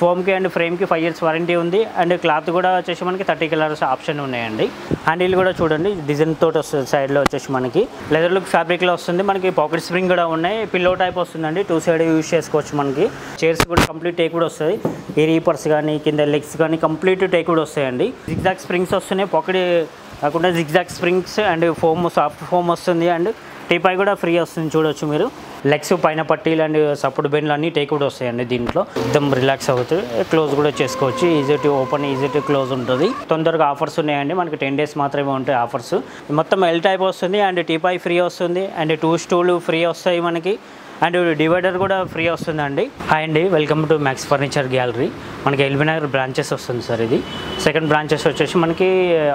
ఫోమ్కి and ఫ్రేమ్కి 5 years warranty ఉంది. And cloth కూడా వచ్చేసి మనకి 30 కలర్స్ ఆప్షన్ ఉన్నాయండి. హ్యాండిల్ కూడా చూడండి డిజైన్ తోటి వస్తుంది. సైడ్లో వచ్చేసి మనకి లెదర్ లుక్ ఫ్యాబ్రిక్లో వస్తుంది. మనకి పాకెట్ స్ప్రింగ్ కూడా ఉన్నాయి. పిల్లో టైప్ వస్తుందండి. 2 side యూజ్ చేసుకోవచ్చు. మనకి చైర్స్ కూడా కంప్లీట్ టేక్ కూడా వస్తుంది. ఈ రీపర్స్ కానీ కింద లెగ్స్ కానీ కంప్లీట్ టేక్ కూడా వస్తాయండి. జిగ్జాగ్ స్ప్రింగ్స్ వస్తున్నాయి. పాకెట్ కాకుండా zigzag springs and foam soft foam వస్తుంది. అండ్ టీపై కూడా ఫ్రీ వస్తుంది. చూడొచ్చు మీరు లెగ్స్ పైన పట్టీలు అండ్ సపోర్ట్ బెండ్లు అన్నీ టేక్ కూడా వస్తాయండి. దీంట్లో మొత్తం రిలాక్స్ అవుతుంది. క్లోజ్ కూడా చేసుకోవచ్చు. Easy to open easy to close ఉంటుంది. తొందరగా ఆఫర్స్ ఉన్నాయండి. మనకి 10 days మాత్రమే ఉంటాయి ఆఫర్స్. మొత్తం ఎల్ టైప్ వస్తుంది. అండ్ టీపై ఫ్రీ వస్తుంది. అండ్ 2 stool ఫ్రీ వస్తాయి మనకి. అండ్ డివైడర్ కూడా ఫ్రీ వస్తుందండి. హాయ్ అండి, welcome to max Furniture gallery. మనకి ఎల్బీ నగర్ బ్రాంచెస్ వస్తుంది సార్. ఇది సెకండ్ బ్రాంచెస్ వచ్చేసి మనకి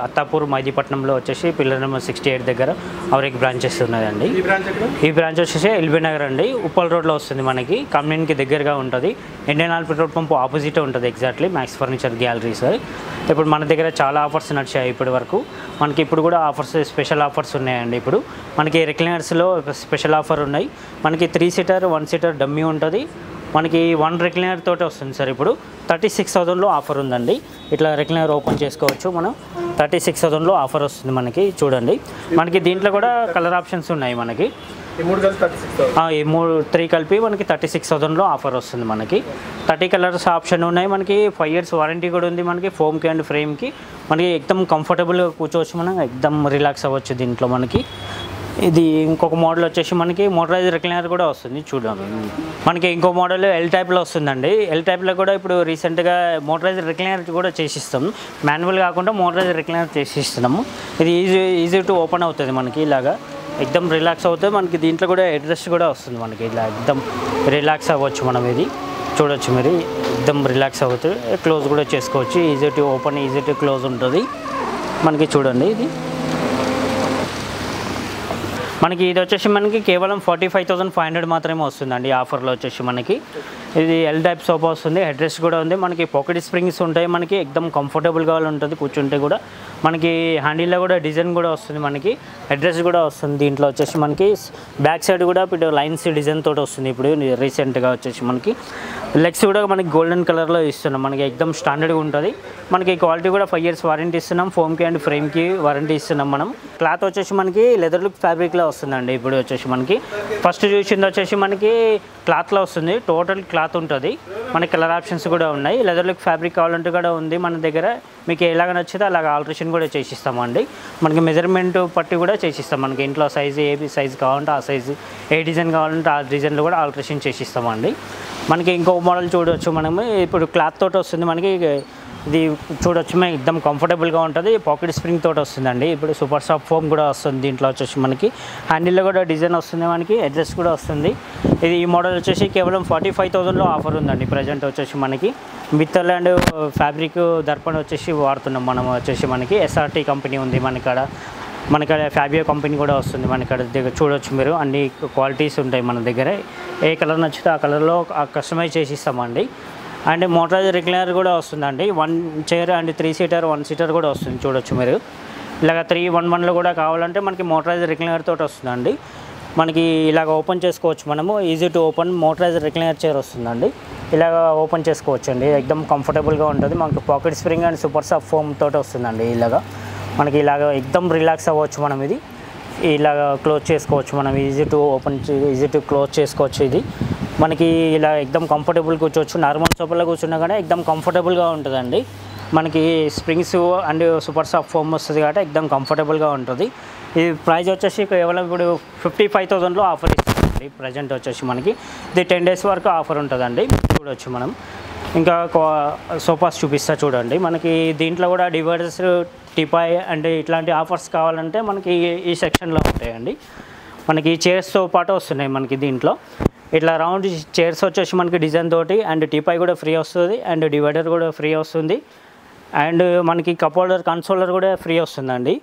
అత్తాపూర్ మైదీపట్నంలో వచ్చేసి పిల్లర్ నెంబర్ 68 దగ్గర అవరికి బ్రాంచెస్ ఉన్నదండి. ఈ బ్రాంచ్ వచ్చేసి ఎల్బీ నగర్ అండి. ఉప్పల్ రోడ్లో వస్తుంది. మనకి కమ్యూనిటీకి దగ్గరగా ఉంటుంది. Indian Oil petrol pump opposite ఉంటుంది exactly Max Furniture Gallery sir. ఇప్పుడు మన దగ్గర చాలా ఆఫర్స్ నడిచాయి ఇప్పటి వరకు. మనకి ఇప్పుడు కూడా ఆఫర్స్ స్పెషల్ ఆఫర్స్ ఉన్నాయండి. ఇప్పుడు మనకి రిక్లైనర్స్లో స్పెషల్ ఆఫర్ ఉన్నాయి. మనకి 3 seater 1 seater డమ్మీ ఉంటుంది. మనకి 1 recliner తోటి వస్తుంది సార్. ఇప్పుడు 36,000లో ఆఫర్ ఉందండి. ఇట్లా రిక్లైనర్ ఓపెన్ చేసుకోవచ్చు మనం. 36,000లో ఆఫర్ వస్తుంది మనకి. చూడండి మనకి దీంట్లో కూడా కలర్ ఆప్షన్స్ ఉన్నాయి. మనకి ఈ 3 కలిపి మనకి 36,000లో ఆఫర్ వస్తుంది. మనకి 30 కలర్స్ ఆప్షన్ ఉన్నాయి. మనకి 5 years వారంటీ కూడా ఉంది. మనకి ఫోమ్కి అండ్ ఫ్రేమ్కి మనకి ఎక్దమ్ కంఫర్టబుల్గా కూర్చోవచ్చు. మనం ఎక్దమ్ రిలాక్స్ అవ్వచ్చు దీంట్లో. మనకి ఇది ఇంకొక మోడల్ వచ్చేసి మనకి మోటరైజ్ రిక్లైనర్ కూడా వస్తుంది. చూడండి మనకి ఇంకో మోడల్ ఎల్ టైప్లో వస్తుందండి. ఎల్ టైప్లో కూడా ఇప్పుడు రీసెంట్గా మోటరైజ్ రిక్లైనర్ కూడా చేసిస్తాము. మాన్యువల్ కాకుండా మోటరైజ్ రిక్లైనర్ చేసిస్తున్నాము. ఇది ఈజీ టు ఓపెన్ అవుతుంది. మనకి ఇలాగా ఎక్దమ్ రిలాక్స్ అవుతుంది. మనకి దీంట్లో కూడా అడ్రస్ కూడా వస్తుంది. మనకి ఇలా ఎక్దమ్ రిలాక్స్ అవ్వచ్చు. మనం ఇది చూడొచ్చు మీరు. ఎక్దమ్ రిలాక్స్ అవుతుంది. క్లోజ్ కూడా చేసుకోవచ్చు. Easy to open easy to close ఉంటుంది. మనకి చూడండి ఇది మనకి ఇది వచ్చేసి మనకి కేవలం 45,500 మాత్రమే వస్తుందండి. ఆఫర్లో వచ్చేసి మనకి ఇది ఎల్ టైప్ సోఫా వస్తుంది. హెడ్ రెస్ట్ కూడా ఉంది. మనకి పాకెట్ స్ప్రింగ్స్ ఉంటాయి. మనకి ఎక్దమ్ కంఫర్టబుల్గా ఉంటుంది కూర్చుంటే కూడా. మనకి హ్యాండిల్లో కూడా డిజైన్ కూడా వస్తుంది. మనకి హెడ్ రెస్ట్ కూడా వస్తుంది. దీంట్లో వచ్చేసి మనకి బ్యాక్ సైడ్ కూడా ఇప్పుడు లైన్స్ డిజైన్ తోటి వస్తుంది. ఇప్పుడు రీసెంట్గా వచ్చేసి మనకి లెగ్స్ కూడా మనకి గోల్డెన్ కలర్లో ఇస్తున్నాం. మనకి ఎక్దమ్ స్టాండర్డ్గా ఉంటుంది. మనకి క్వాలిటీ కూడా 5 years వారంటీ ఇస్తున్నాం. ఫోమ్కి అండ్ ఫ్రేమ్కి వారంటీ ఇస్తున్నాం. మనం క్లాత్ వచ్చేసి మనకి లెదర్ లుక్ ఫ్యాబ్రిక్లో వస్తుందండి. ఇప్పుడు వచ్చేసి మనకి ఫస్ట్ చూసింది వచ్చేసి మనకి క్లాత్లో వస్తుంది. టోటల్ క్లాత్ ఉంటుంది. మనకి కలర్ ఆప్షన్స్ కూడా ఉన్నాయి. లెదర్ లుక్ ఫ్యాబ్రిక్ కావాలంటే కూడా ఉంది మన దగ్గర. మీకు ఎలాగ నచ్చితే అలాగ ఆల్ట్రేషన్ కూడా చేసిస్తామండి. మనకి మెజర్మెంట్ పట్టి కూడా చేసిస్తాం. మనకి ఇంట్లో సైజు ఏ సైజు కావాలంటే ఆ సైజు, ఏ డిజైన్ కావాలంటే ఆ డిజైన్లో కూడా ఆల్ట్రేషన్ చేసిస్తామండి. మనకి ఇంకో మోడల్ చూడవచ్చు. మనము ఇప్పుడు క్లాత్ తోటి వస్తుంది. మనకి ఇది చూడొచ్చు మేము ఎక్దమ్ కంఫర్టబుల్గా ఉంటుంది. పాకెట్ స్ప్రింగ్ తోటి వస్తుందండి. ఇప్పుడు సూపర్ సాఫ్ట్ ఫోమ్ కూడా వస్తుంది. దీంట్లో వచ్చేసి మనకి హ్యాండిల్లో కూడా డిజైన్ వస్తుంది. మనకి అడ్రస్ కూడా వస్తుంది. ఇది ఈ మోడల్ వచ్చేసి కేవలం 45,000లో ఆఫర్ ఉందండి. ప్రజెంట్ వచ్చేసి మనకి మిత్తల్ అండ్ ఫ్యాబ్రిక్ దర్పణ వచ్చేసి వాడుతున్నాం. మనం వచ్చేసి మనకి SRT కంపెనీ ఉంది మనకాడ. మనకాడ ఫ్యాబియో కంపెనీ కూడా వస్తుంది. మనకాడ దగ్గర చూడొచ్చు మీరు. అన్ని క్వాలిటీస్ ఉంటాయి మన దగ్గర. ఏ కలర్ నచ్చితే ఆ కలర్లో కస్టమైజ్ చేసి ఇస్తామండి. అండ్ మోటరైజ్ రిక్లైనర్ కూడా వస్తుందండి. 1 chair అండ్ 3 seater 1 seater కూడా వస్తుంది. చూడొచ్చు మీరు. ఇలాగ 311లో కూడా కావాలంటే మనకి మోటరైజ్ రిక్లైనర్ తోటి వస్తుందండి. మనకి ఇలాగ ఓపెన్ చేసుకోవచ్చు. మనము easy to open motorise recliner chair వస్తుందండి. ఇలాగ ఓపెన్ చేసుకోవచ్చు అండి. ఎక్దమ్ కంఫర్టబుల్గా ఉంటుంది. మనకి pocket spring and super soft foam తోటి వస్తుందండి. ఇలాగా మనకి ఇలాగ ఎక్దమ్ రిలాక్స్ అవ్వచ్చు. మనం ఇది ఇలాగ క్లోజ్ చేసుకోవచ్చు. మనం easy to open easy to close చేసుకోవచ్చు. ఇది మనకి ఇలా ఎక్దమ్ కంఫర్టబుల్ కూర్చోవచ్చు. నార్మల్ సోఫాలో కూర్చున్నా కానీ ఎక్దమ్ కంఫర్టబుల్గా ఉంటుందండి. మనకి springs and super soft foam వస్తుంది కాబట్టి ఎక్దమ్ కంఫర్టబుల్గా ఉంటుంది. ఈ ప్రైస్ వచ్చేసి కేవలం ఇప్పుడు 55,000లో ఆఫర్ ఇస్తుందండి. ప్రజెంట్ వచ్చేసి మనకి ఇది 10 days వరకు ఆఫర్ ఉంటుందండి. చూడవచ్చు మనం. ఇంకా సోఫాస్ చూపిస్తా చూడండి. మనకి దీంట్లో కూడా డివైడర్స్ టిపాయ్ అండ్ ఇట్లాంటి ఆఫర్స్ కావాలంటే మనకి ఈ సెక్షన్లో ఉంటాయండి. మనకి చైర్స్తో పాటు వస్తున్నాయి. మనకి దీంట్లో ఇట్లా రౌండ్ చైర్స్ వచ్చేసి మనకి డిజైన్ తోటి అండ్ టీపై కూడా ఫ్రీ వస్తుంది. అండ్ డివైడర్ కూడా ఫ్రీ వస్తుంది. అండ్ మనకి కప్ హోల్డర్ కన్సోలర్ కూడా ఫ్రీ వస్తుందండి.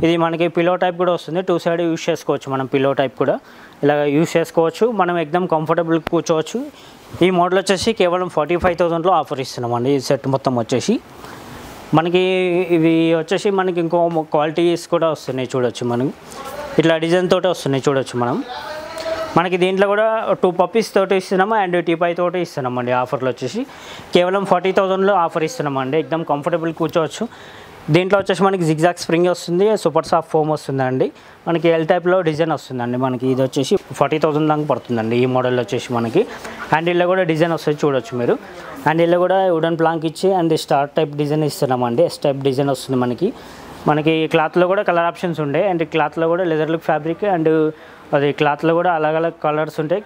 ఇది మనకి పిల్లో టైప్ కూడా వస్తుంది. 2 side యూజ్ చేసుకోవచ్చు. మనం పిల్లో టైప్ కూడా ఇలా యూజ్ చేసుకోవచ్చు. మనం ఎక్దమ్ కంఫర్టబుల్ కూర్చోవచ్చు. ఈ మోడల్ వచ్చేసి కేవలం 45,000లో ఆఫర్ ఇస్తున్నామండి. ఈ సెట్ మొత్తం వచ్చేసి మనకి ఇవి వచ్చేసి మనకి ఇంకో క్వాలిటీస్ కూడా వస్తున్నాయి. చూడొచ్చు మనం ఇట్లా డిజైన్ తోటి వస్తున్నాయి. చూడొచ్చు మనం మనకి దీంట్లో కూడా 2 పప్పీస్ తోటి ఇస్తున్నాము అండ్ టీపై తోటి ఇస్తున్నామండి. ఆఫర్లో వచ్చేసి కేవలం 40,000లో ఆఫర్ ఇస్తున్నామండి. ఎక్దమ్ కంఫర్టబుల్ కూర్చోవచ్చు. దీంట్లో వచ్చేసి మనకి జిగ్జాగ్ స్ప్రింగ్ వస్తుంది, సూపర్ సాఫ్ట్ ఫోమ్ వస్తుందండి. మనకి ఎల్ టైప్లో డిజైన్ వస్తుందండి. మనకి ఇది వచ్చేసి 40,000 దాకా పడుతుందండి. ఈ మోడల్ వచ్చేసి మనకి హ్యాండిల్లో కూడా డిజైన్ వస్తుంది చూడొచ్చు మీరు. హ్యాండిల్లో కూడా వుడెన్ ప్లాంక్ ఇచ్చి అండ్ స్టార్ టైప్ డిజైన్ ఇస్తున్నామండి. ఎస్ టైప్ డిజైన్ వస్తుంది మనకి క్లాత్లో కూడా కలర్ ఆప్షన్స్ ఉంటాయి అండ్ క్లాత్లో కూడా లెదర్ లుక్ ఫ్యాబ్రిక్ అండ్ అది క్లాత్లో కూడా అలగ్ కలర్స్ ఉంటాయి,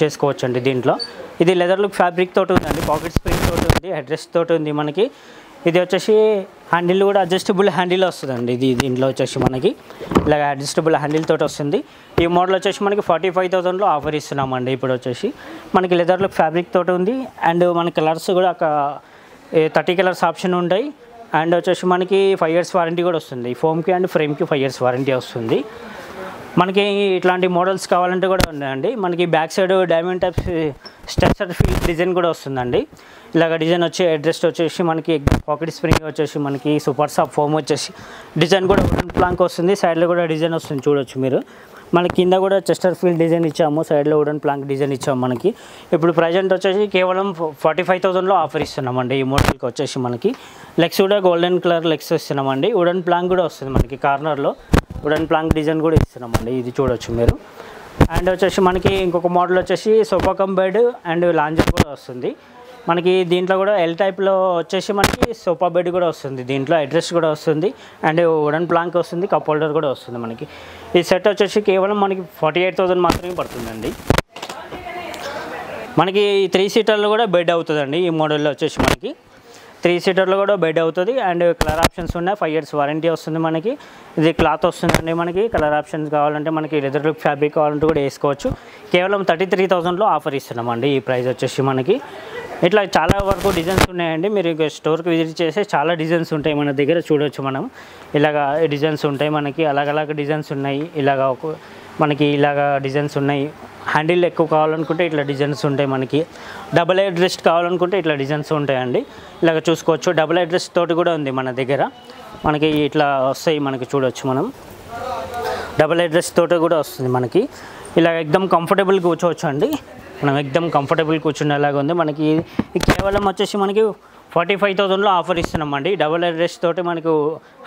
చేసుకోవచ్చు అండి. దీంట్లో ఇది లెదర్ లుక్ ఫ్యాబ్రిక్ తోటి ఉందండి, పాకెట్ స్ప్రింగ్ తోటి ఉంది, హెడ్ రెస్ట్ తోటి ఉంది మనకి. ఇది వచ్చేసి హ్యాండిల్ కూడా అడ్జస్టబుల్ హ్యాండిల్ వస్తుందండి. దీంట్లో వచ్చేసి మనకి ఇలాగ అడ్జస్టబుల్ హ్యాండిల్ తోటి వస్తుంది. ఈ మోడల్ వచ్చేసి మనకి 45,000లో ఆఫర్ ఇస్తున్నామండి. ఇప్పుడు వచ్చేసి మనకి లెదర్ లుక్ ఫ్యాబ్రిక్ తోటి ఉంది అండ్ మన కలర్స్ కూడా 30 కలర్స్ ఆప్షన్ ఉంటాయి అండ్ వచ్చేసి మనకి 5 years వారంటీ కూడా వస్తుంది. ఫోమ్కి అండ్ ఫ్రేమ్కి 5 years వారంటీ వస్తుంది. మనకి ఇట్లాంటి మోడల్స్ కావాలంటే కూడా ఉన్నాయండి. మనకి back side diamond type structure feel design కూడా వస్తుందండి. ఇలాగ డిజైన్ వచ్చి అడ్రస్ట్ వచ్చేసి మనకి పాకెట్ స్ప్రింగ్ వచ్చేసి మనకి సూపర్ సాఫ్ట్ ఫోమ్ వచ్చేసి డిజైన్ కూడా వుడెన్ ప్లాంక్ వస్తుంది. సైడ్లో కూడా డిజైన్ వస్తుంది చూడొచ్చు మీరు. మనకి కింద కూడా చెస్టర్ ఫీల్ డిజైన్ ఇచ్చాము, సైడ్లో వుడెన్ ప్లాంక్ డిజైన్ ఇచ్చాము. మనకి ఇప్పుడు ప్రజెంట్ వచ్చేసి కేవలం 45,000లో ఆఫర్ ఇస్తున్నామండి. ఈ మోడల్కి వచ్చేసి మనకి లెగ్స్ కూడా గోల్డెన్ కలర్ లెగ్స్ ఇస్తున్నామండి. వుడెన్ ప్లాంక్ కూడా వస్తుంది మనకి, కార్నర్లో వుడెన్ ప్లాంక్ డిజైన్ కూడా ఇస్తున్నామండి. ఇది చూడొచ్చు మీరు. అండ్ వచ్చేసి మనకి ఇంకొక మోడల్ వచ్చేసి sofa cum bed and lounger కూడా వస్తుంది మనకి. దీంట్లో కూడా ఎల్ టైప్లో వచ్చేసి మనకి సోఫా బెడ్ కూడా వస్తుంది. దీంట్లో అడ్రస్ కూడా వస్తుంది అండ్ వుడెన్ ప్లాంక్ వస్తుంది, కప్ హోల్డర్ కూడా వస్తుంది మనకి. ఈ సెట్ వచ్చేసి కేవలం మనకి 48,000 మాత్రమే పడుతుందండి. మనకి 3 సీటర్లో కూడా బెడ్ అవుతుందండి. ఈ మోడల్లో వచ్చేసి మనకి 3 సీటర్లో కూడా బెడ్ అవుతుంది అండ్ కలర్ ఆప్షన్స్ ఉన్నాయి. 5 years వారంటీ వస్తుంది మనకి. ఇది క్లాత్ వస్తుందండి మనకి. కలర్ ఆప్షన్స్ కావాలంటే మనకి లెదర్ లుక్ ఫ్యాబ్రిక్ కావాలంటే కూడా వేసుకోవచ్చు. కేవలం 33,000లో ఆఫర్ ఇస్తున్నామండి. ఈ ప్రైస్ వచ్చేసి మనకి ఇట్లా చాలా వరకు డిజైన్స్ ఉన్నాయండి. మీరు స్టోర్కి విజిట్ చేస్తే చాలా డిజైన్స్ ఉంటాయి మన దగ్గర చూడవచ్చు. మనం ఇలాగా డిజైన్స్ ఉంటాయి మనకి, అలాగ డిజైన్స్ ఉన్నాయి. మనకి ఇలాగా డిజైన్స్ ఉన్నాయి. హ్యాండిల్ ఎక్కువ కావాలనుకుంటే ఇట్లా డిజైన్స్ ఉంటాయి మనకి. డబుల్ హెడ్ రెస్ట్ కావాలనుకుంటే ఇట్లా డిజైన్స్ ఉంటాయండి. ఇలాగ చూసుకోవచ్చు. డబుల్ హెడ్ రెస్ట్ తోటి కూడా ఉంది మన దగ్గర. మనకి ఇట్లా వస్తాయి మనకి చూడవచ్చు. మనం డబుల్ హెడ్ రెస్ట్ తోటి కూడా వస్తుంది మనకి. ఇలా ఎక్దమ్ కంఫర్టబుల్ కూర్చోవచ్చు అండి. మనం ఎక్దమ్ కంఫర్టబుల్ కూర్చునేలాగా ఉంది మనకి. కేవలం వచ్చేసి మనకి 45,000లో ఆఫర్ ఇస్తున్నామండి. డబుల్ హెడ్ రెస్ట్ తోటి మనకు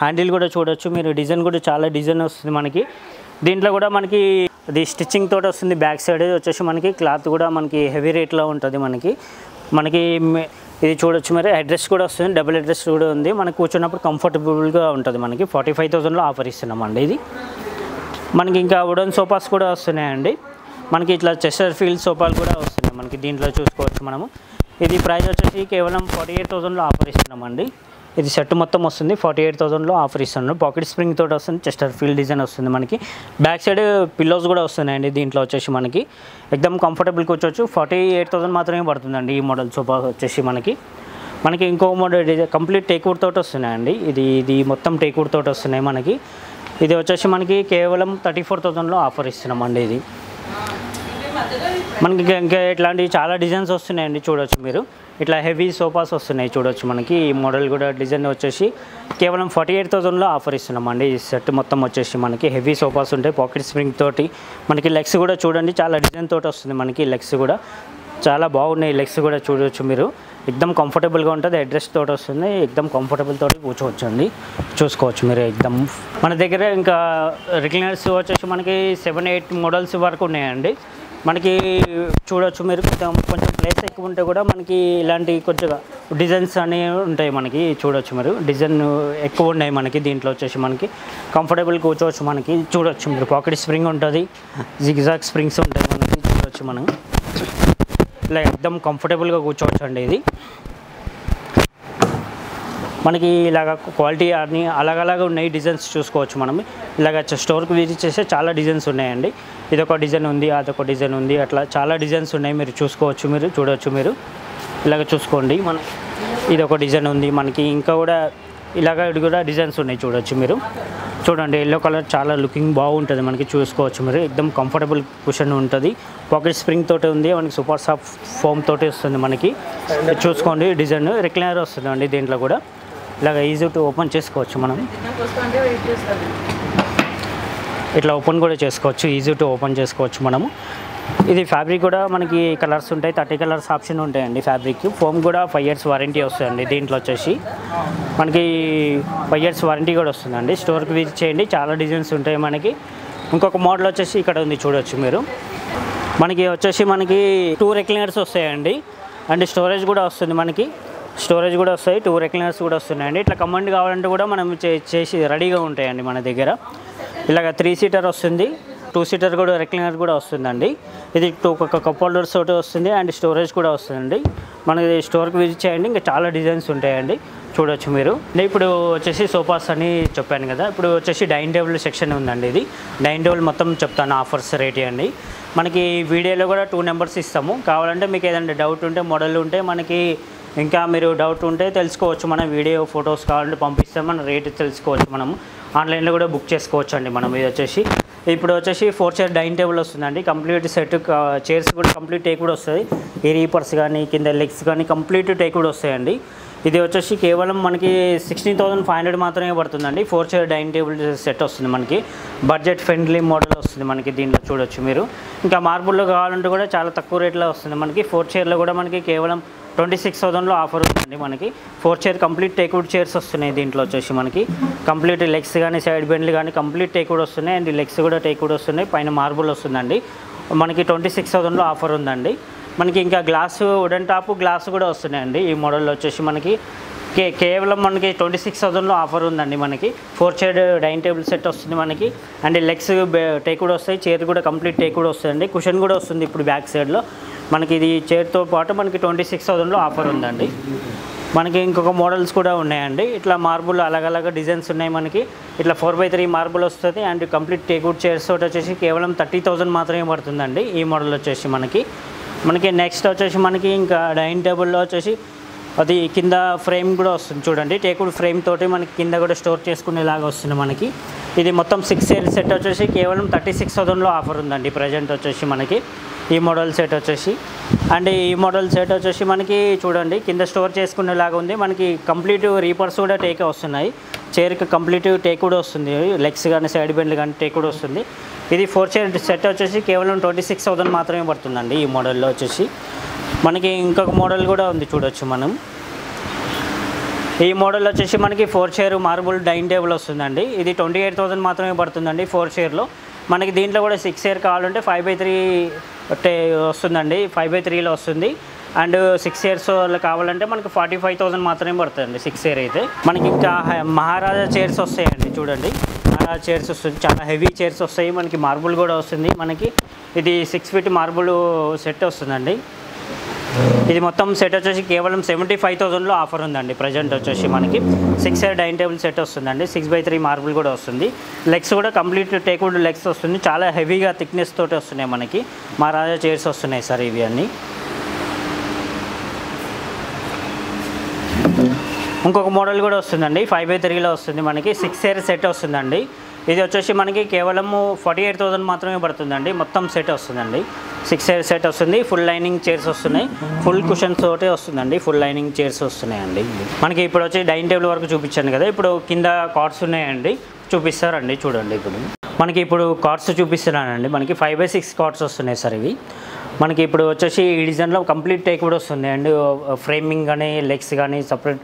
హ్యాండిల్ కూడా చూడొచ్చు మీరు. డిజైన్ కూడా చాలా డిజైన్ వస్తుంది మనకి. దీంట్లో కూడా మనకి అది స్టిచ్చింగ్ తోటి వస్తుంది. బ్యాక్ సైడ్ వచ్చేసి మనకి క్లాత్ కూడా మనకి హెవీ రేట్లో ఉంటుంది మనకి ఇది చూడొచ్చు మరి. అడ్రస్ కూడా వస్తుంది, డబుల్ అడ్రస్ కూడా ఉంది. మనకి కూర్చున్నప్పుడు కంఫర్టబుల్గా ఉంటుంది మనకి. 45,000లో ఆఫర్ ఇస్తున్నామండి. ఇది మనకి ఇంకా వుడెన్ సోఫాస్ కూడా వస్తున్నాయండి మనకి. ఇట్లా చెస్టర్ ఫీల్డ్ సోఫాలు కూడా వస్తున్నాయి మనకి. దీంట్లో చూసుకోవచ్చు మనము. ఇది ప్రైస్ వచ్చేసి కేవలం 48,000లో ఆఫర్ ఇస్తున్నామండి. ఇది సెట్ మొత్తం వస్తుంది 48,000లో ఆఫర్ ఇస్తున్నాను. పాకెట్ స్ప్రింగ్ తోటి వస్తుంది, చెస్టర్ ఫీల్డ్ డిజైన్ వస్తుంది మనకి. బ్యాక్ సైడ్ పిల్లోస్ కూడా వస్తున్నాయండి దీంట్లో వచ్చేసి మనకి. ఎక్దమ్ కంఫర్టబుల్ కూర్చోవచ్చు. 48,000 మాత్రమే పడుతుందండి ఈ మోడల్ సోఫా వచ్చేసి మనకి. ఇంకో మోడల్ కంప్లీట్ టేక్వుడ్ తోటి వస్తున్నాయండి. ఇది మొత్తం టేక్వుడ్ తోటి వస్తున్నాయి మనకి. ఇది వచ్చేసి మనకి కేవలం 34,000లో ఆఫర్ ఇస్తున్నామండి. ఇది మనకి ఇంకా ఇట్లాంటి చాలా డిజైన్స్ వస్తున్నాయండి చూడొచ్చు మీరు. ఇట్లా హెవీ సోఫాస్ వస్తున్నాయి చూడొచ్చు మనకి. ఈ మోడల్ కూడా డిజైన్ వచ్చేసి కేవలం 48,000లో ఆఫర్ ఇస్తున్నామండి. ఈ సెట్ మొత్తం వచ్చేసి మనకి హెవీ సోఫాస్ ఉంటాయి పాకెట్ స్ప్రింగ్ తోటి మనకి. లెగ్స్ కూడా చూడండి చాలా డిజైన్ తోటి వస్తుంది మనకి. లెగ్స్ కూడా చాలా బాగున్నాయి. లెగ్స్ కూడా చూడొచ్చు మీరు. ఎక్దమ్ కంఫర్టబుల్గా ఉంటుంది. అడ్రస్ తోటి వస్తుంది. ఎక్దమ్ కంఫర్టబుల్ తోటి కూర్చోవచ్చు అండి. చూసుకోవచ్చు మీరు. ఎక్దమ్ మన దగ్గర ఇంకా రిక్లైనర్స్ వచ్చేసి మనకి 7-8 మోడల్స్ వరకు ఉన్నాయండి మనకి. చూడొచ్చు మీరు. కొంచెం ప్లేస్ ఎక్కువ ఉంటే కూడా మనకి ఇలాంటి కొంచెం డిజైన్స్ అనేవి ఉంటాయి మనకి. చూడొచ్చు మీరు. డిజైన్ ఎక్కువ ఉన్నాయి మనకి. దీంట్లో వచ్చేసి మనకి కంఫర్టబుల్ కూర్చోవచ్చు మనకి. చూడొచ్చు మీరు. పాకెట్ స్ప్రింగ్ ఉంటుంది, జిగ్జాగ్ స్ప్రింగ్స్ ఉంటాయి మనకి. చూడొచ్చు మనం. ఇలా ఎక్దమ్ కంఫర్టబుల్గా కూర్చోవచ్చు అండి. ఇది మనకి ఇలాగ క్వాలిటీ అన్నీ అలాగ ఉన్నాయి. డిజైన్స్ చూసుకోవచ్చు మనం. ఇలాగ స్టోర్కి విజిట్ చేస్తే చాలా డిజైన్స్ ఉన్నాయండి. ఇదొక డిజైన్ ఉంది, అదొక డిజైన్ ఉంది, అట్లా చాలా డిజైన్స్ ఉన్నాయి. మీరు చూసుకోవచ్చు మీరు. చూడవచ్చు మీరు. ఇలాగ చూసుకోండి. ఇదొక డిజైన్ ఉంది మనకి. ఇంకా కూడా ఇది కూడా డిజైన్స్ ఉన్నాయి చూడవచ్చు మీరు. చూడండి ఎల్లో కలర్ చాలా లుకింగ్ బాగుంటుంది మనకి. చూసుకోవచ్చు మీరు. ఎక్దమ్ కంఫర్టబుల్ కుషన్ ఉంటుంది. పాకెట్ స్ప్రింగ్ తోటి ఉంది మనకి. సూపర్ సాఫ్ట్ ఫోమ్ తోటి వస్తుంది మనకి. చూసుకోండి డిజైన్. రిక్లైనర్ వస్తుందండి దీంట్లో కూడా. ఇలాగ ఈజీ టు ఓపెన్ చేసుకోవచ్చు మనం. ఇట్లా ఓపెన్ కూడా చేసుకోవచ్చు. ఈజీ టు ఓపెన్ చేసుకోవచ్చు మనము. ఇది ఫ్యాబ్రిక్ కూడా మనకి కలర్స్ ఉంటాయి, 30 కలర్స్ ఆప్షన్ ఉంటాయండి. ఫ్యాబ్రిక్ ఫోమ్ కూడా 5 years వారంటీ వస్తుందండి. దీంట్లో వచ్చేసి మనకి 5 years వారంటీ కూడా వస్తుందండి. స్టోర్కి విజిట్ చేయండి, చాలా డిజైన్స్ ఉంటాయి మనకి. ఇంకొక మోడల్ వచ్చేసి ఇక్కడ ఉంది చూడొచ్చు మీరు. మనకి వచ్చేసి మనకి 2 రెక్లైనర్స్ వస్తాయండి. అండ్ స్టోరేజ్ కూడా వస్తుంది మనకి, స్టోరేజ్ కూడా వస్తాయి, 2 రెక్లైనర్స్ కూడా వస్తున్నాయండి. ఇట్లా కమాండ్ కావాలంటే కూడా మనం చేసి రెడీగా ఉంటాయండి మన దగ్గర. ఇలాగ 3 seater వస్తుంది, 2 seater కూడా రెక్లైనర్ కూడా వస్తుందండి. ఇది 2 కప్ హోల్డర్స్ తోటి వస్తుంది అండ్ స్టోరేజ్ కూడా వస్తుందండి. మనకి స్టోర్కి విజిట్ చేయండి, ఇంకా చాలా డిజైన్స్ ఉంటాయండి చూడొచ్చు మీరు. ఇప్పుడు వచ్చేసి సోఫాస్ అని చెప్పాను కదా, ఇప్పుడు వచ్చేసి డైనింగ్ టేబుల్ సెక్షన్ ఉందండి. ఇది డైనింగ్ టేబుల్ మొత్తం చెప్తాను, ఆఫర్స్ రేట్ అండి. మనకి వీడియోలో కూడా 2 నెంబర్స్ ఇస్తాము. కావాలంటే మీకు ఏదైనా డౌట్ ఉంటే, మోడల్ ఉంటే, మనకి ఇంకా మీరు డౌట్ ఉంటే తెలుసుకోవచ్చు. మనం వీడియో ఫొటోస్ కావాలంటే పంపిస్తాం, మన రేట్ తెలుసుకోవచ్చు. మనం ఆన్లైన్లో కూడా బుక్ చేసుకోవచ్చు అండి. మనం ఇది వచ్చేసి ఇప్పుడు వచ్చేసి 4 chair డైనింగ్ టేబుల్ వస్తుందండి. కంప్లీట్ సెట్ చైర్స్ కూడా కంప్లీట్ టేక్ కూడా వస్తుంది. ఈ రీపర్స్ కానీ కింద లెగ్స్ కానీ కంప్లీట్ టేక్ కూడా వస్తాయండి. ఇది వచ్చేసి కేవలం మనకి 16,500 మాత్రమే పడుతుందండి. 4 chair డైనింగ్ టేబుల్ సెట్ వస్తుంది మనకి. బడ్జెట్ ఫ్రెండ్లీ మోడల్ వస్తుంది మనకి. దీంట్లో చూడొచ్చు మీరు. ఇంకా మార్బుల్లో కావాలంటే కూడా చాలా తక్కువ రేట్లో వస్తుంది మనకి. 4 chairలో కూడా మనకి కేవలం 26,000లో ఆఫర్ ఉందండి మనకి. 4 chair కంప్లీట్ టేక్వుడ్ చైర్స్ వస్తున్నాయి. దీంట్లో వచ్చేసి మనకి కంప్లీట్ లెగ్స్ కానీ సైడ్ బెండ్లు కానీ కంప్లీట్ టేక్వుడ్ వస్తున్నాయి అండ్ లెగ్స్ కూడా టేక్వుడ్ వస్తున్నాయి. పైన మార్బుల్ వస్తుందండి మనకి. 26,000లో ఆఫర్ ఉందండి మనకి. ఇంకా గ్లాసు వుడెన్ టాప్ గ్లాస్ కూడా వస్తున్నాయండి ఈ మోడల్లో వచ్చేసి మనకి. కేవలం మనకి 26,000లో ఆఫర్ ఉందండి మనకి. 4 chair డైనింగ్ టేబుల్ సెట్ వస్తుంది మనకి. అండ్ లెగ్స్ టేక్వుడ్ వస్తాయి, చైర్ కూడా కంప్లీట్ టేక్వుడ్ వస్తుందండి. కుషన్ కూడా వస్తుంది ఇప్పుడు బ్యాక్ సైడ్లో మనకి. ఇది చైర్తో పాటు మనకి 26,000లో ఆఫర్ ఉందండి మనకి. ఇంకొక మోడల్స్ కూడా ఉన్నాయండి. ఇట్లా మార్బుల్ అలగలగ డిజైన్స్ ఉన్నాయి మనకి. ఇట్లా 4x3 మార్బుల్ వస్తుంది అండ్ కంప్లీట్ టేక్వుడ్ చైర్స్ తోటి వచ్చేసి కేవలం 30,000 మాత్రమే పడుతుందండి ఈ మోడల్ వచ్చేసి మనకి. నెక్స్ట్ వచ్చేసి మనకి ఇంకా డైనింగ్ టేబుల్లో వచ్చేసి అది కింద ఫ్రేమ్ కూడా వస్తుంది చూడండి. టేక్వుడ్ ఫ్రేమ్ తోటి మనకి కింద కూడా స్టోర్ చేసుకునేలాగా వస్తుంది మనకి. ఇది మొత్తం 6 chair సెట్ వచ్చేసి కేవలం 36,000లో ఆఫర్ ఉందండి ప్రజెంట్ వచ్చేసి మనకి ఈ మోడల్ సెట్ వచ్చేసి. అండ్ ఈ మోడల్ సెట్ వచ్చేసి మనకి చూడండి కింద స్టోర్ చేసుకునేలాగా ఉంది మనకి. కంప్లీట్ రీపర్స్ కూడా టేక్ వస్తున్నాయి. చైర్కి కంప్లీట్ టేక్ కూడా వస్తుంది, లెగ్స్ కానీ సైడ్ బెండ్లు కానీ టేక్ కూడా వస్తుంది. ఇది 4 chair సెట్ వచ్చేసి కేవలం 26,000 మాత్రమే పడుతుందండి ఈ మోడల్లో వచ్చేసి మనకి. ఇంకొక మోడల్ కూడా ఉంది చూడొచ్చు మనం. ఈ మోడల్ వచ్చేసి మనకి 4 chair మార్బుల్ డైనింగ్ టేబుల్ వస్తుందండి. ఇది 28,000 మాత్రమే పడుతుందండి 4 chairలో మనకి. దీంట్లో కూడా 6 chair కావాలంటే 5x3 వస్తుందండి, 5x3లో వస్తుంది. అండ్ 6 chairs కావాలంటే మనకి 45,000 మాత్రమే పడుతుందండి 6 chair అయితే మనకి. ఇంకా మహారాజా చైర్స్ వస్తాయండి చూడండి. మహారాజా చైర్స్ వస్తుంది, చాలా హెవీ చైర్స్ వస్తాయి మనకి. మార్బుల్ కూడా వస్తుంది మనకి. ఇది 6 feet మార్బుల్ సెట్ వస్తుందండి. ఇది మొత్తం సెట్ వచ్చేసి కేవలం 75,000లో ఆఫర్ ఉందండి ప్రజెంట్ వచ్చేసి మనకి. 6 chair డైనింగ్ టేబుల్ సెట్ వస్తుందండి. 6x3 మార్బుల్ కూడా వస్తుంది. లెగ్స్ కూడా కంప్లీట్ టేక్వుడ్ లెగ్స్ వస్తుంది, చాలా హెవీగా థిక్నెస్ తోటి వస్తున్నాయి మనకి. మహారాజా చైర్స్ వస్తున్నాయి సార్ ఇవి అన్నీ. ఇంకొక మోడల్ కూడా వస్తుందండి, 5x3లో వస్తుంది మనకి. 6 chair సెట్ వస్తుందండి. ఇది వచ్చేసి మనకి కేవలము 48,000 మాత్రమే పడుతుందండి. మొత్తం సెట్ వస్తుందండి. 6 chair సెట్ వస్తుంది. ఫుల్ లైనింగ్ చైర్స్ వస్తున్నాయి, ఫుల్ కుషన్స్ తోటే వస్తుందండి. ఫుల్ లైనింగ్ చైర్స్ వస్తున్నాయండి మనకి. ఇప్పుడు వచ్చి డైనింగ్ టేబుల్ వరకు చూపించాను కదా, ఇప్పుడు కింద కార్డ్స్ ఉన్నాయండి చూపిస్తారండి చూడండి. ఇప్పుడు కార్డ్స్ చూపిస్తున్నానండి మనకి. 5x6 కార్డ్స్ వస్తున్నాయి సార్ ఇవి మనకి. ఇప్పుడు వచ్చేసి ఈ డిజైన్లో కంప్లీట్ టేక్ కూడా వస్తుంది అండ్ ఫ్రేమింగ్ కానీ లెగ్స్ కానీ సపరేట్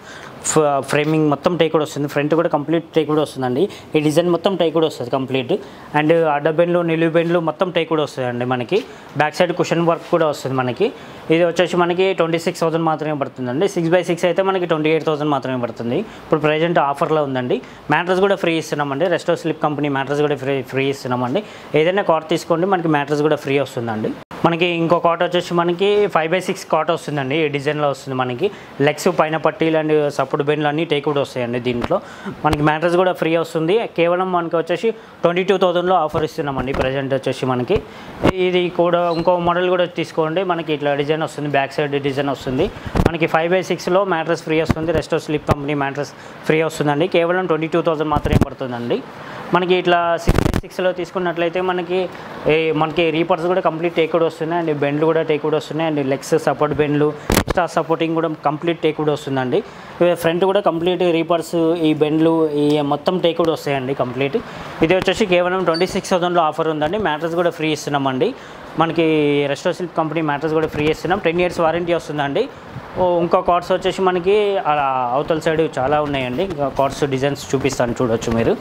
ఫ్రేమింగ్ మొత్తం టేక్ కూడా వస్తుంది. ఫ్రంట్ కూడా కంప్లీట్ టేక్ కూడా వస్తుందండి. ఈ డిజైన్ మొత్తం టేక్ కూడా వస్తుంది కంప్లీట్. అండ్ అడ్డ బెండ్లు నిలువు బెండ్లు మొత్తం టేక్ కూడా వస్తుందండి మనకి. బ్యాక్ సైడ్ కుషన్ వర్క్ కూడా వస్తుంది మనకి. ఇది వచ్చేసి మనకి 26,000 మాత్రమే పడుతుందండి. 6x6 అయితే మనకి 28,000 మాత్రమే పడుతుంది. ఇప్పుడు ప్రజెంట్ ఆఫర్లో ఉందండి. మ్యాట్రస్ కూడా ఫ్రీ ఇస్తున్నామండి. రెస్టో స్లిప్ కంపెనీ మ్యాట్రస్ కూడా ఫ్రీ ఇస్తున్నామండి. ఏదైనా కాట్ తీసుకోండి మనకి మ్యాట్రస్ కూడా ఫ్రీ వస్తుందండి మనకి. ఇంకో కాట్ వచ్చేసి మనకి 5x6 కాట్ వస్తుందండి. ఈ డిజైన్లో వస్తుంది మనకి. లెగ్స్ పైన పట్టీలు అండ్ సపోర్ట్ బెండ్లు అన్నీ టేక్ కూడా వస్తాయండి దీంట్లో మనకి. మ్యాట్రస్ కూడా ఫ్రీ వస్తుంది. కేవలం మనకి వచ్చేసి 22,000లో ఆఫర్ ఇస్తున్నామండి ప్రజెంట్ వచ్చేసి మనకి. ఇది కూడా ఇంకో మోడల్ కూడా తీసుకోండి మనకి. ఇట్లా డిజైన్ వస్తుంది, బ్యాక్ సైడ్ డిజైన్ వస్తుంది మనకి. 5x6లో మ్యాట్రస్ ఫ్రీ వస్తుంది. Resto slip company mattress free వస్తుందండి. కేవలం 22,000 మాత్రమే పడుతుందండి. మనకి ఇట్లా 6x6లో తీసుకున్నట్లయితే మనకి రీపర్స్ కూడా కంప్లీట్ టేక్వుడ్ వస్తున్నాయి అండ్ బెండ్లు కూడా టేక్వుడ్ వస్తున్నాయి అండ్ లెగ్స్ సపోర్ట్ బెండ్లు ఎక్స్ట్రా సపోర్టింగ్ కూడా కంప్లీట్ టేక్వుడ్ వస్తుందండి. ఫ్రంట్ కూడా కంప్లీట్ రీపర్స్ ఈ బెండ్లు ఈ మొత్తం టేక్వుడ్ వస్తాయండి కంప్లీట్. ఇది వచ్చేసి కేవలం 26,000లో ఆఫర్ ఉందండి. మ్యాట్రెస్ కూడా ఫ్రీ ఇస్తున్నామండి. మనకి రెస్టో సిల్క్ కంపెనీ మ్యాట్రెస్ కూడా ఫ్రీ ఇస్తున్నాం. 10 years వారంటీ వస్తుందండి. ఇంకో కార్డ్స్ వచ్చేసి మనకి అలా అవతల సైడ్ చాలా ఉన్నాయండి. ఇంకా కార్డ్స్ డిజైన్స్ చూపిస్తాను, చూడొచ్చు మీరు.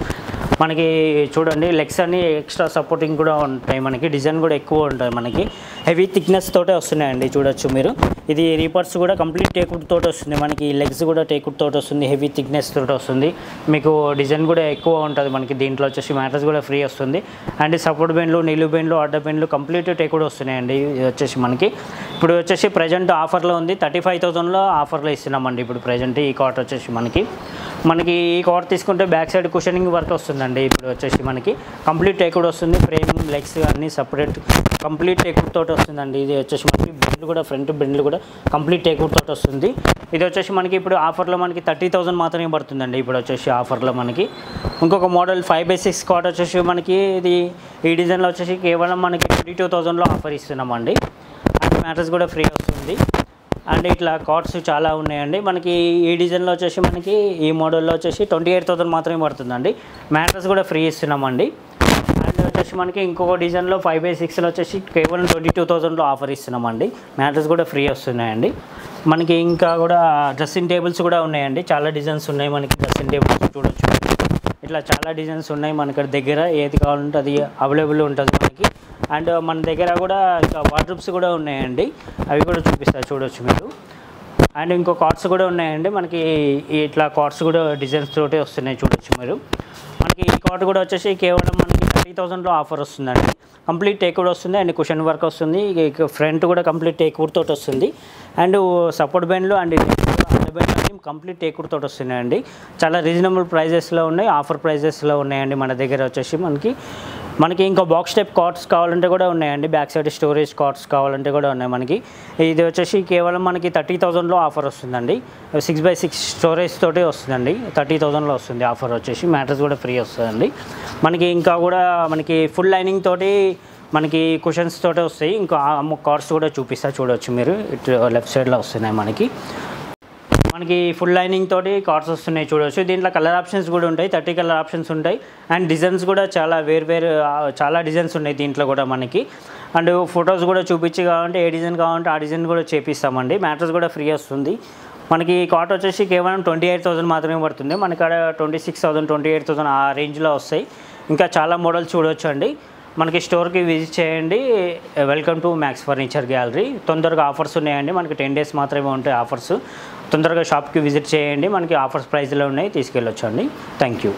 మనకి చూడండి లెగ్స్ అన్ని ఎక్స్ట్రా సపోర్టింగ్ కూడా ఉంటాయి. మనకి డిజైన్ కూడా ఎక్కువ ఉంటుంది. మనకి హెవీ థిక్నెస్ తోటే వస్తున్నాయండి, చూడొచ్చు మీరు. ఇది రీపర్స్ కూడా కంప్లీట్ టేక్వుడ్ తోటి వస్తుంది. మనకి లెగ్స్ కూడా టేక్వుడ్ తోటి వస్తుంది, హెవీ థిక్నెస్ తోటి వస్తుంది. మీకు డిజైన్ కూడా ఎక్కువ ఉంటుంది. మనకి దీంట్లో వచ్చేసి మ్యాట్రెస్ కూడా ఫ్రీ వస్తుంది అండ్ సపోర్ట్ బెండ్లు, నిలువు బెండ్లు, అడ్డ బెండ్లు కంప్లీట్ టేక్వుడ్ వస్తున్నాయండి. ఇది వచ్చేసి మనకి ఇప్పుడు వచ్చేసి ప్రజెంట్ ఆఫర్లో ఉంది. 35,000లో ఆఫర్లో ఇస్తున్నామండి ఇప్పుడు ప్రజెంట్. ఈ కార్ట్ వచ్చేసి మనకి ఈ కార్ట్ తీసుకుంటే బ్యాక్ సైడ్ కుషనింగ్ వర్క్ వస్తుందండి. ఇప్పుడు వచ్చేసి మనకి కంప్లీట్ టేక్వుడ్ వస్తుంది. ఫ్రేమ్, లెగ్స్ అన్నీ సపరేట్ కంప్లీట్ టేక్వుడ్ తోటి వస్తుందండి. ఇది వచ్చేసి మనకి బెండ్లు కూడా, ఫ్రంట్ బెండ్లు కూడా కంప్లీట్ టేక్వుడ్ తోటి వస్తుంది. ఇది వచ్చేసి మనకి ఇప్పుడు ఆఫర్లో మనకి 30,000 మాత్రమే పడుతుందండి. ఇప్పుడు వచ్చేసి ఆఫర్లో మనకి ఇంకొక మోడల్ 5x6 కార్ట్ వచ్చేసి మనకి ఈ డిజైన్లో వచ్చేసి కేవలం మనకి 22,000లో ఆఫర్ ఇస్తున్నామండి. అండ్ మ్యాట్రెస్ కూడా ఫ్రీ వస్తుంది. అండ్ ఇట్లా కార్డ్స్ చాలా ఉన్నాయండి. మనకి ఈ డిజైన్లో వచ్చేసి మనకి ఈ మోడల్లో వచ్చేసి 28,000 మాత్రమే పడుతుందండి. మ్యాట్రెస్ కూడా ఫ్రీ ఇస్తున్నామండి. అండ్ వచ్చేసి మనకి ఇంకొక డిజైన్లో 5x6లో వచ్చేసి కేవలం 22,000లో ఆఫర్ ఇస్తున్నామండి. మ్యాట్రెస్ కూడా ఫ్రీ వస్తున్నాయండి. మనకి ఇంకా కూడా డ్రెస్సింగ్ టేబుల్స్ కూడా ఉన్నాయండి. చాలా డిజైన్స్ ఉన్నాయి మనకి డ్రెస్సింగ్ టేబుల్స్, చూడొచ్చు. ఇట్లా చాలా డిజైన్స్ ఉన్నాయి మన దగ్గర. ఏది కావాలంటే అది అవైలబుల్ ఉంటుంది మనకి. అండ్ మన దగ్గర కూడా ఇంకా వార్డ్రోబ్స్ కూడా ఉన్నాయండి. అవి కూడా చూపిస్తారు, చూడొచ్చు మీరు. అండ్ ఇంకో కార్డ్స్ కూడా ఉన్నాయండి. మనకి ఇట్లా కార్డ్స్ కూడా డిజైన్స్ తోటే వస్తున్నాయి, చూడొచ్చు మీరు. మనకి ఈ కార్డ్ కూడా వచ్చేసి కేవలం మనకి 30,000లో ఆఫర్ వస్తుందండి. కంప్లీట్ టేక్వుడ్ వస్తుంది అండ్ కుషన్ వర్క్ వస్తుంది. ఫ్రంట్ కూడా కంప్లీట్ టేక్వుడ్ తోటి వస్తుంది అండ్ సపోర్ట్ బెండ్లు అండ్ కంప్లీట్ టేక్వుడ్ తోటి వస్తున్నాయండి. చాలా రీజనబుల్ ప్రైజెస్లో ఉన్నాయి, ఆఫర్ ప్రైజెస్లో ఉన్నాయండి మన దగ్గర వచ్చేసి. మనకి ఇంకా బాక్స్ టైప్ కార్డ్స్ కావాలంటే కూడా ఉన్నాయండి. బ్యాక్ సైడ్ స్టోరేజ్ కార్డ్స్ కావాలంటే కూడా ఉన్నాయి మనకి. ఇది వచ్చేసి కేవలం మనకి 30,000లో ఆఫర్ వస్తుందండి. 6x6 స్టోరేజ్ తోటి వస్తుందండి. 30,000లో వస్తుంది ఆఫర్ వచ్చేసి. మ్యాట్రెస్ కూడా ఫ్రీ వస్తుందండి. మనకి ఇంకా కూడా మనకి ఫుల్ లైనింగ్ తోటి మనకి కుషన్స్ తోటే వస్తాయి. ఇంకా కార్డ్స్ కూడా చూపిస్తా, చూడవచ్చు మీరు. ఇటు లెఫ్ట్ సైడ్లో వస్తున్నాయి మనకి ఫుల్ లైనింగ్ తోటి కార్డ్స్ వస్తున్నాయి, చూడవచ్చు. దీంట్లో కలర్ ఆప్షన్స్ కూడా ఉంటాయి. 30 కలర్ ఆప్షన్స్ ఉంటాయి అండ్ డిజైన్స్ కూడా చాలా వేరు చాలా డిజైన్స్ ఉన్నాయి దీంట్లో కూడా మనకి. అండ్ ఫొటోస్ కూడా చూపించి కావాలంటే ఏ డిజైన్ కావాలంటే ఆ డిజైన్ కూడా చేపిస్తామండి. మ్యాట్రెస్ కూడా ఫ్రీ వస్తుంది. మనకి కార్ట్ వచ్చేసి కేవలం 28,000 మాత్రమే పడుతుంది. మనకి అక్కడ 26,000, 28,000 ఆ రేంజ్లో వస్తాయి. ఇంకా చాలా మోడల్స్ చూడవచ్చు అండి. మనకి స్టోర్కి విజిట్ చేయండి. Welcome to max Furniture gallery. తొందరగా ఆఫర్స్ ఉన్నాయండి. మనకి 10 days మాత్రమే ఉంటాయి ఆఫర్స్. తొందరగా షాప్కి విజిట్ చేయండి. మనకి ఆఫర్స్ ప్రైస్లో ఉన్నాయి, తీసుకెళ్ళొచ్చు అండి. Thank you.